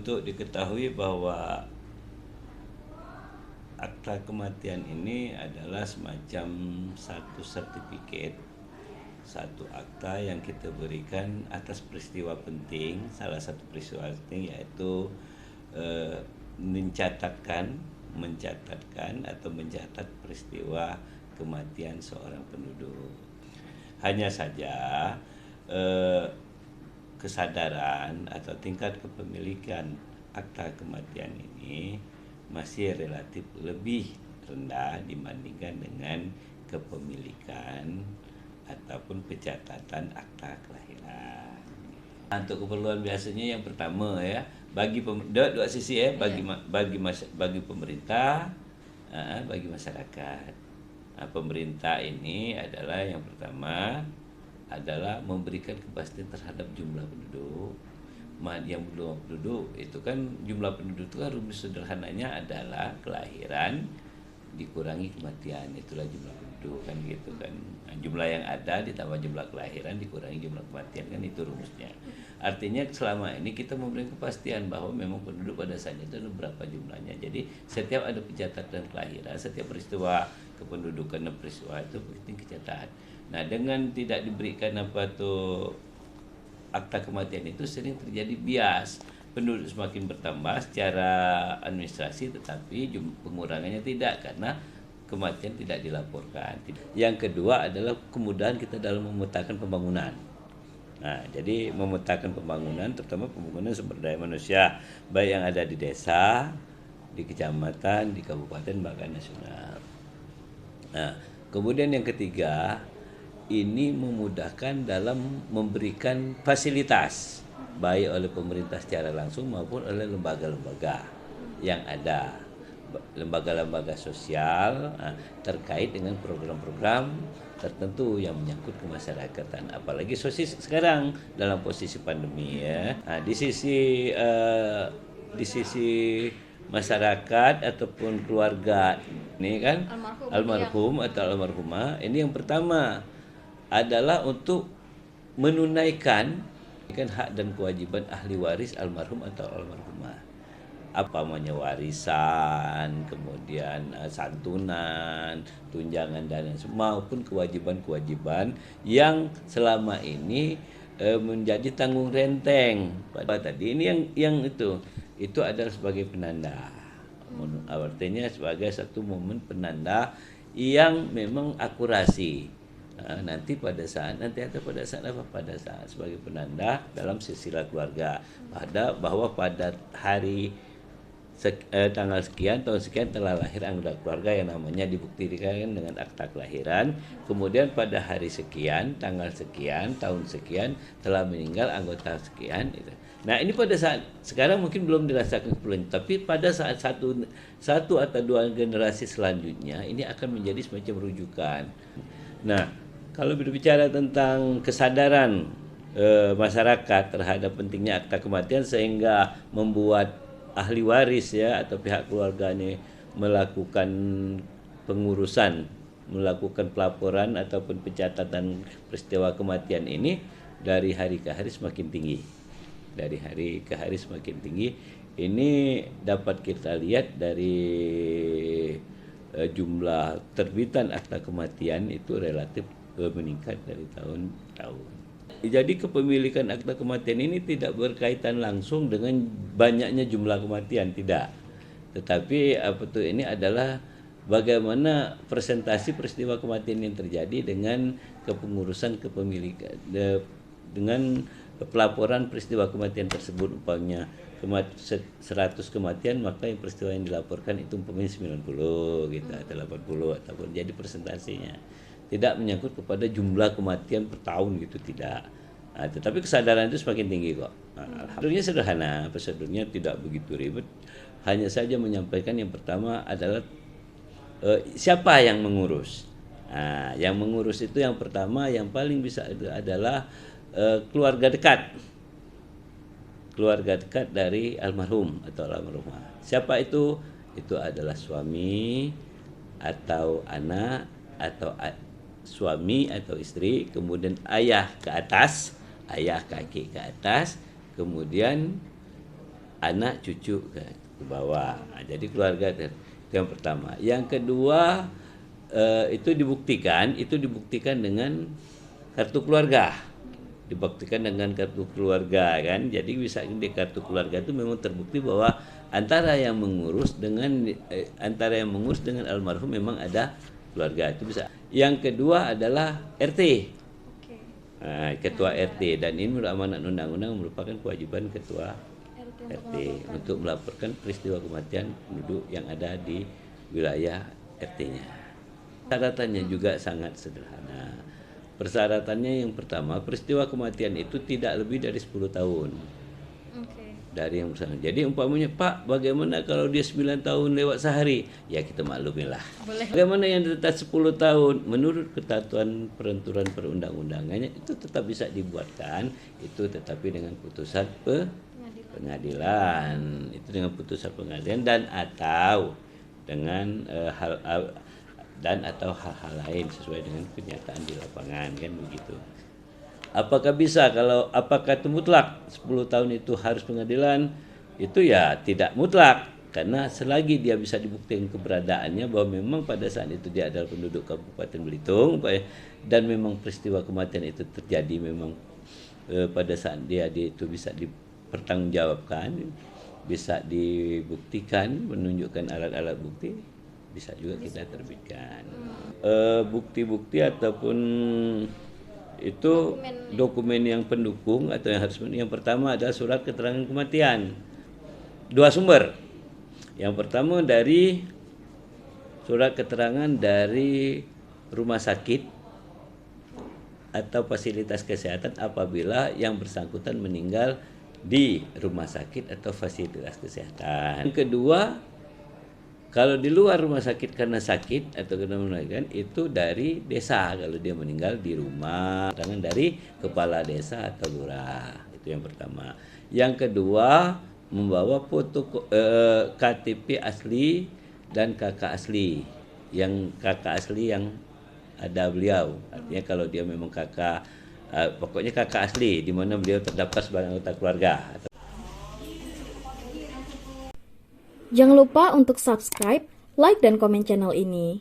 Untuk diketahui bahwa akta kematian ini adalah semacam satu sertifikat, satu akta yang kita berikan atas peristiwa penting. Salah satu peristiwa penting yaitu mencatatkan atau mencatat peristiwa kematian seorang penduduk. Hanya saja kesadaran atau tingkat kepemilikan akta kematian ini masih relatif lebih rendah dibandingkan dengan kepemilikan ataupun pencatatan akta kelahiran. Untuk keperluan biasanya yang pertama ya, bagi dua sisi ya, bagi pemerintah, bagi masyarakat. Nah, pemerintah ini adalah yang pertama adalah memberikan kepastian terhadap jumlah penduduk. Yang belum penduduk itu kan jumlah penduduk itu kan rumus sederhananya adalah kelahiran dikurangi kematian, itulah jumlah penduduk kan gitu kan. Nah, jumlah yang ada ditambah jumlah kelahiran dikurangi jumlah kematian, kan itu rumusnya. Artinya selama ini kita memberikan kepastian bahwa memang penduduk pada saat itu ada berapa jumlahnya. Jadi setiap ada pencatatan kelahiran, setiap peristiwa kependudukan dan peristiwa itu penting kecatat. Nah, dengan tidak diberikan akta kematian itu sering terjadi bias. Penduduk semakin bertambah secara administrasi, tetapi pengurangannya tidak karena kematian tidak dilaporkan. Yang kedua adalah kemudahan kita dalam memetakan pembangunan. Nah, jadi memetakan pembangunan, terutama pembangunan sumber daya manusia, baik yang ada di desa, di kecamatan, di kabupaten, bahkan nasional. Nah, kemudian yang ketiga, ini memudahkan dalam memberikan fasilitas baik oleh pemerintah secara langsung maupun oleh lembaga-lembaga yang ada, lembaga-lembaga sosial terkait dengan program-program tertentu yang menyangkut kemasyarakatan, apalagi sekarang dalam posisi pandemi ya. Nah, di sisi masyarakat ataupun keluarga ini kan almarhum atau almarhumah, ini yang pertama adalah untuk menunaikan hak dan kewajiban ahli waris almarhum atau almarhumah. Apa namanya, warisan, kemudian santunan, tunjangan dan maupun kewajiban-kewajiban yang selama ini menjadi tanggung renteng. Tadi ini yang itu adalah sebagai penanda. Artinya sebagai satu momen penanda yang memang akurasi. Nanti pada saat sebagai penanda dalam silsilah keluarga bahwa pada hari tanggal sekian tahun sekian telah lahir anggota keluarga yang namanya dibuktikan dengan akta kelahiran, kemudian pada hari sekian tanggal sekian tahun sekian telah meninggal anggota sekian itu. Nah, ini pada saat sekarang mungkin belum dirasakan keperluan, tapi pada saat satu atau dua generasi selanjutnya ini akan menjadi semacam rujukan. Nah, kalau berbicara tentang kesadaran masyarakat terhadap pentingnya akta kematian sehingga membuat ahli waris ya atau pihak keluarganya melakukan pengurusan, melakukan pelaporan ataupun pencatatan peristiwa kematian ini dari hari ke hari semakin tinggi. Dari hari ke hari semakin tinggi. Ini dapat kita lihat dari jumlah terbitan akta kematian itu relatif meningkat dari tahun ke tahun. Jadi kepemilikan akta kematian ini tidak berkaitan langsung dengan banyaknya jumlah kematian, tidak. Tetapi ini adalah bagaimana presentasi peristiwa kematian yang terjadi dengan kepengurusan kepemilikan, dengan pelaporan peristiwa kematian tersebut. Umpamanya 100 kematian, maka yang peristiwa yang dilaporkan itu umpamanya 90 gitu atau 80 ataupun jadi presentasinya. Tidak menyangkut kepada jumlah kematian per tahun gitu, tidak. Nah, tetapi kesadaran itu semakin tinggi kok. Alhamdulillah sederhana, prosedurnya tidak begitu ribet. Hanya saja menyampaikan yang pertama adalah siapa yang mengurus. Nah, yang mengurus itu yang pertama yang paling bisa itu adalah keluarga dekat. Keluarga dekat dari almarhum atau almarhumah. Siapa itu? Itu adalah suami atau anak atau suami atau istri, kemudian ayah ke atas, ayah kaki ke atas, kemudian anak cucu ke bawah. Nah, jadi keluarga itu yang pertama. Yang kedua itu dibuktikan dengan kartu keluarga. Dibuktikan dengan kartu keluarga kan. Jadi bisa di kartu keluarga itu memang terbukti bahwa antara yang mengurus dengan almarhum memang ada keluarga, itu bisa. Yang kedua adalah RT. Nah, ketua RT, dan ini menurut amanat undang-undang merupakan kewajiban ketua RT untuk melaporkan peristiwa kematian penduduk yang ada di wilayah RT-nya. Persyaratannya juga sangat sederhana. Persyaratannya yang pertama, peristiwa kematian itu tidak lebih dari 10 tahun. Dari yang bersangkutan. Jadi umpamanya, Pak, bagaimana kalau dia 9 tahun lewat sehari? Ya kita maklumin lah. Bagaimana yang tetap 10 tahun? Menurut ketentuan peraturan perundang-undangannya itu tetap bisa dibuatkan, itu tetapi dengan putusan pengadilan. Itu dengan putusan pengadilan dan atau dengan hal-hal lain sesuai dengan kenyataan di lapangan, kan begitu. Apakah bisa, apakah itu mutlak 10 tahun itu harus pengadilan? Itu ya tidak mutlak, karena selagi dia bisa dibuktikan keberadaannya bahwa memang pada saat itu dia adalah penduduk Kabupaten Belitung dan memang peristiwa kematian itu terjadi memang pada saat dia itu bisa dipertanggungjawabkan, bisa dibuktikan, menunjukkan alat-alat bukti, bisa juga kita terbitkan bukti-bukti ataupun itu dokumen yang pendukung atau yang harus. Yang pertama adalah surat keterangan kematian. 2 sumber. Yang pertama dari surat keterangan dari rumah sakit atau fasilitas kesehatan apabila yang bersangkutan meninggal di rumah sakit atau fasilitas kesehatan. Yang kedua, kalau di luar rumah sakit karena sakit atau karena melahirkan, itu dari desa. Kalau dia meninggal di rumah, tangan dari kepala desa atau lurah. Itu yang pertama. Yang kedua, membawa foto KTP asli dan kakak asli. Yang kakak asli yang ada beliau. Artinya kalau dia memang kakak, pokoknya kakak asli di mana beliau terdaftar sebagai anggota keluarga. Jangan lupa untuk subscribe, like, dan komen channel ini.